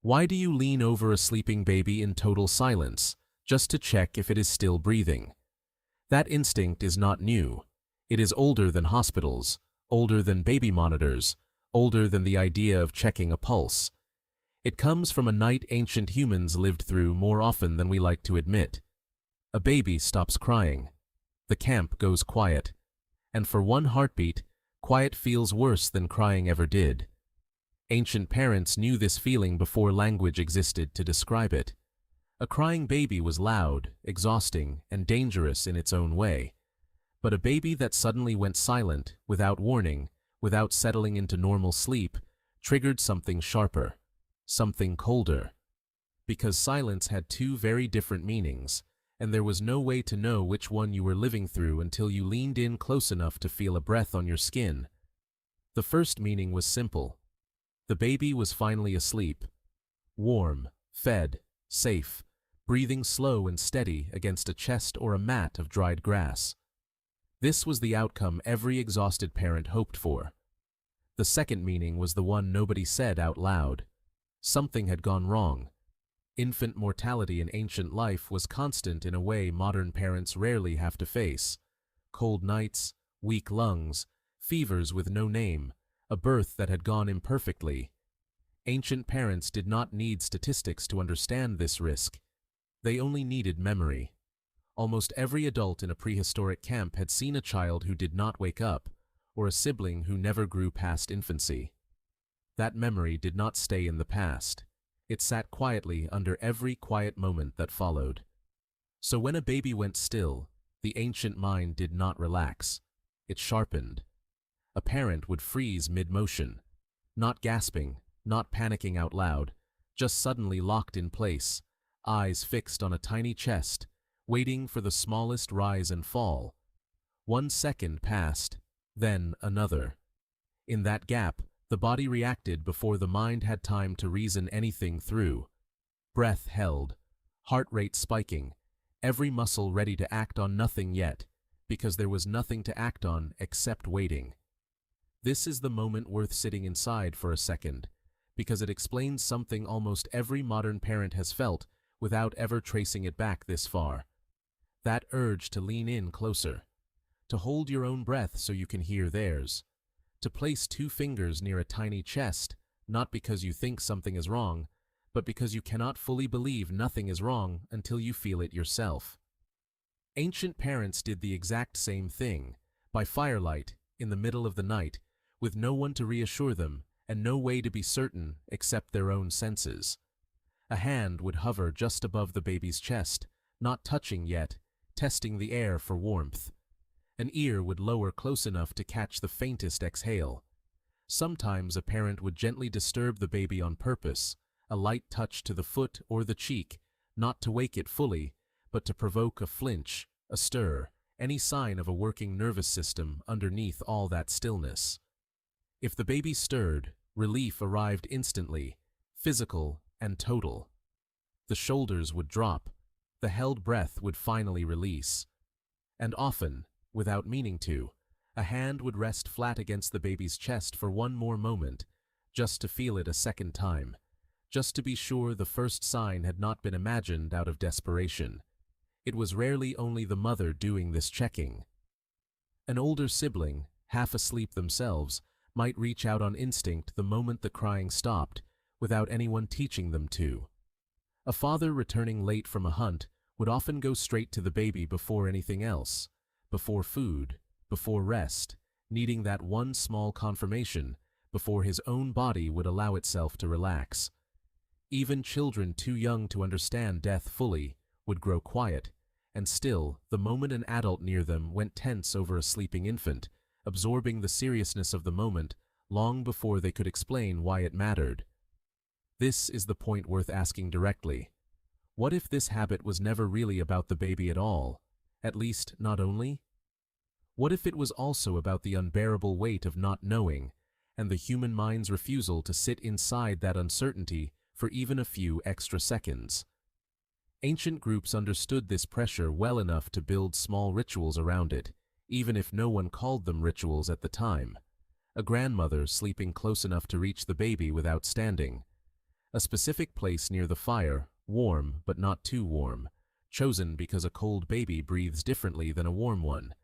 Why do you lean over a sleeping baby in total silence, just to check if it is still breathing? That instinct is not new. It is older than hospitals, older than baby monitors, older than the idea of checking a pulse. It comes from a night ancient humans lived through more often than we like to admit. A baby stops crying. The camp goes quiet. And for one heartbeat, quiet feels worse than crying ever did. Ancient parents knew this feeling before language existed to describe it. A crying baby was loud, exhausting, and dangerous in its own way. But a baby that suddenly went silent, without warning, without settling into normal sleep, triggered something sharper, something colder. Because silence had two very different meanings, and there was no way to know which one you were living through until you leaned in close enough to feel a breath on your skin. The first meaning was simple. The baby was finally asleep. Warm, fed, safe, breathing slow and steady against a chest or a mat of dried grass. This was the outcome every exhausted parent hoped for. The second meaning was the one nobody said out loud. Something had gone wrong. Infant mortality in ancient life was constant in a way modern parents rarely have to face. Cold nights, weak lungs, fevers with no name, a birth that had gone imperfectly. Ancient parents did not need statistics to understand this risk. They only needed memory. Almost every adult in a prehistoric camp had seen a child who did not wake up, or a sibling who never grew past infancy. That memory did not stay in the past. It sat quietly under every quiet moment that followed. So when a baby went still, the ancient mind did not relax. It sharpened. A parent would freeze mid-motion, not gasping, not panicking out loud, just suddenly locked in place, eyes fixed on a tiny chest, waiting for the smallest rise and fall. 1 second passed, then another. In that gap, the body reacted before the mind had time to reason anything through. Breath held, heart rate spiking, every muscle ready to act on nothing yet, because there was nothing to act on except waiting. This is the moment worth sitting inside for a second, because it explains something almost every modern parent has felt without ever tracing it back this far. That urge to lean in closer, to hold your own breath so you can hear theirs, to place 2 fingers near a tiny chest, not because you think something is wrong, but because you cannot fully believe nothing is wrong until you feel it yourself. Ancient parents did the exact same thing, by firelight, in the middle of the night, with no one to reassure them and no way to be certain except their own senses. A hand would hover just above the baby's chest, not touching yet, testing the air for warmth. An ear would lower close enough to catch the faintest exhale. Sometimes a parent would gently disturb the baby on purpose, a light touch to the foot or the cheek, not to wake it fully, but to provoke a flinch, a stir, any sign of a working nervous system underneath all that stillness. If the baby stirred, relief arrived instantly, physical and total. The shoulders would drop, the held breath would finally release. And often, without meaning to, a hand would rest flat against the baby's chest for one more moment, just to feel it a second time, just to be sure the first sign had not been imagined out of desperation. It was rarely only the mother doing this checking. An older sibling, half asleep themselves, might reach out on instinct the moment the crying stopped, without anyone teaching them to. A father returning late from a hunt would often go straight to the baby before anything else, before food, before rest, needing that one small confirmation before his own body would allow itself to relax. Even children too young to understand death fully would grow quiet, and still, the moment an adult near them went tense over a sleeping infant, absorbing the seriousness of the moment long before they could explain why it mattered. This is the point worth asking directly. What if this habit was never really about the baby at all? At least, not only? What if it was also about the unbearable weight of not knowing, and the human mind's refusal to sit inside that uncertainty for even a few extra seconds? Ancient groups understood this pressure well enough to build small rituals around it, even if no one called them rituals at the time. A grandmother sleeping close enough to reach the baby without standing. A specific place near the fire, warm but not too warm, chosen because a cold baby breathes differently than a warm one,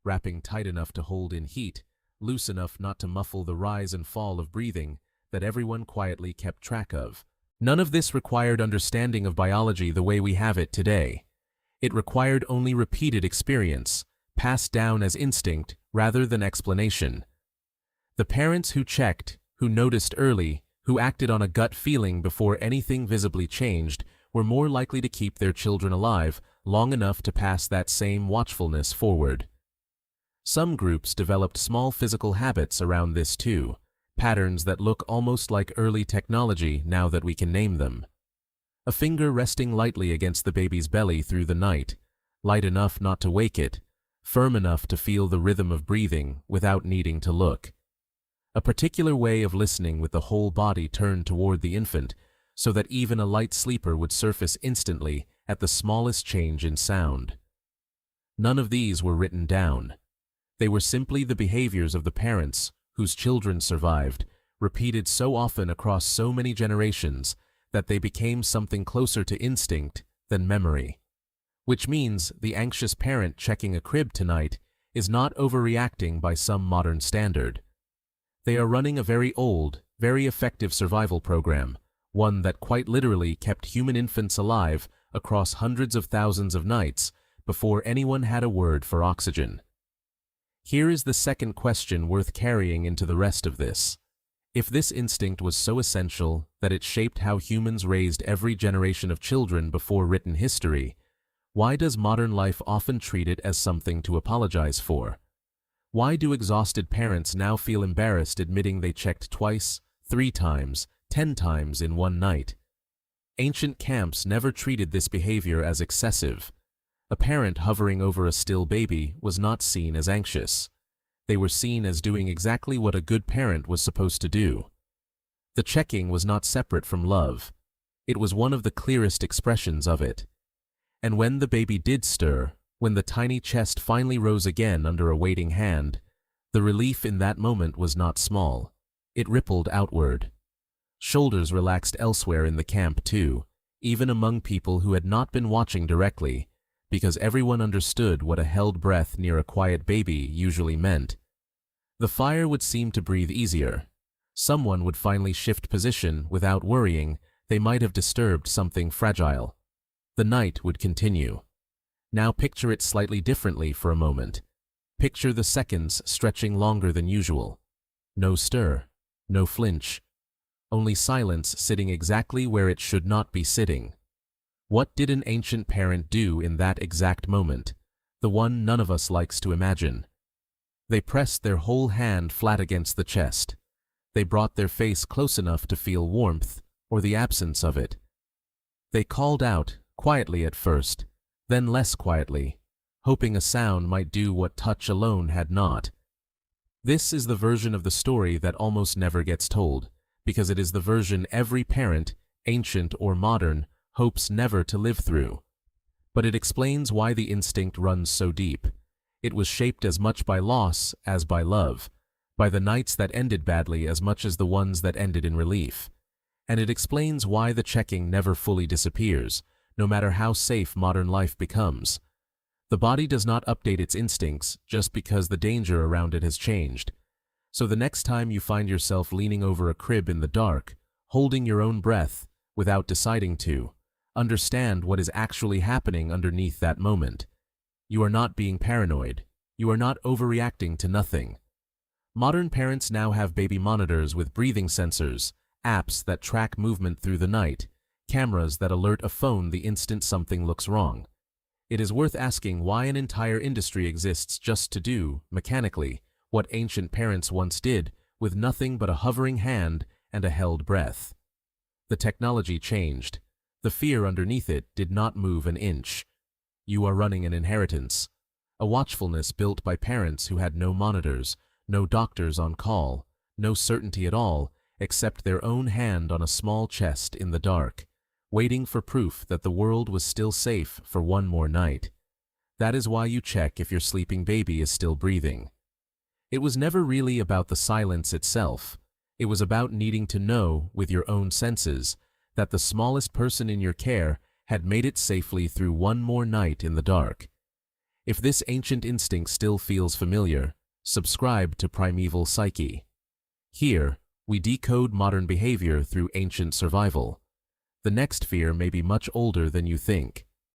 wrapping tight enough to hold in heat, loose enough not to muffle the rise and fall of breathing that everyone quietly kept track of. None of this required understanding of biology the way we have it today. It required only repeated experience, passed down as instinct rather than explanation. The parents who checked, who noticed early, who acted on a gut feeling before anything visibly changed, were more likely to keep their children alive long enough to pass that same watchfulness forward. Some groups developed small physical habits around this too, patterns that look almost like early technology now that we can name them. A finger resting lightly against the baby's belly through the night, light enough not to wake it, firm enough to feel the rhythm of breathing without needing to look. A particular way of listening with the whole body turned toward the infant, so that even a light sleeper would surface instantly at the smallest change in sound. None of these were written down. They were simply the behaviors of the parents whose children survived, repeated so often across so many generations that they became something closer to instinct than memory. Which means the anxious parent checking a crib tonight is not overreacting by some modern standard. They are running a very old, very effective survival program, one that quite literally kept human infants alive across hundreds of thousands of nights before anyone had a word for oxygen. Here is the second question worth carrying into the rest of this. If this instinct was so essential that it shaped how humans raised every generation of children before written history, why does modern life often treat it as something to apologize for? Why do exhausted parents now feel embarrassed admitting they checked twice, 3 times, 10 times in one night? Ancient camps never treated this behavior as excessive. A parent hovering over a still baby was not seen as anxious. They were seen as doing exactly what a good parent was supposed to do. The checking was not separate from love. It was one of the clearest expressions of it. And when the baby did stir, when the tiny chest finally rose again under a waiting hand, the relief in that moment was not small. It rippled outward. Shoulders relaxed elsewhere in the camp too, even among people who had not been watching directly, because everyone understood what a held breath near a quiet baby usually meant. The fire would seem to breathe easier. Someone would finally shift position without worrying they might have disturbed something fragile. The night would continue. Now picture it slightly differently for a moment. Picture the seconds stretching longer than usual. No stir, no flinch. Only silence sitting exactly where it should not be sitting. What did an ancient parent do in that exact moment, the one none of us likes to imagine? They pressed their whole hand flat against the chest. They brought their face close enough to feel warmth, or the absence of it. They called out, quietly at first, then less quietly, hoping a sound might do what touch alone had not. This is the version of the story that almost never gets told, because it is the version every parent, ancient or modern, hopes never to live through. But it explains why the instinct runs so deep. It was shaped as much by loss as by love, by the nights that ended badly as much as the ones that ended in relief. And it explains why the checking never fully disappears, no matter how safe modern life becomes. The body does not update its instincts just because the danger around it has changed. So the next time you find yourself leaning over a crib in the dark, holding your own breath, without deciding to, understand what is actually happening underneath that moment. You are not being paranoid. You are not overreacting to nothing. Modern parents now have baby monitors with breathing sensors, apps that track movement through the night, cameras that alert a phone the instant something looks wrong. It is worth asking why an entire industry exists just to do, mechanically, what ancient parents once did with nothing but a hovering hand and a held breath. The technology changed. The fear underneath it did not move an inch. You are running an inheritance, a watchfulness built by parents who had no monitors, no doctors on call, no certainty at all except their own hand on a small chest in the dark, waiting for proof that the world was still safe for one more night. That is why you check if your sleeping baby is still breathing. It was never really about the silence itself. It was about needing to know, with your own senses, that the smallest person in your care had made it safely through one more night in the dark. If this ancient instinct still feels familiar, subscribe to Primeval Psyche. Here, we decode modern behavior through ancient survival. The next fear may be much older than you think.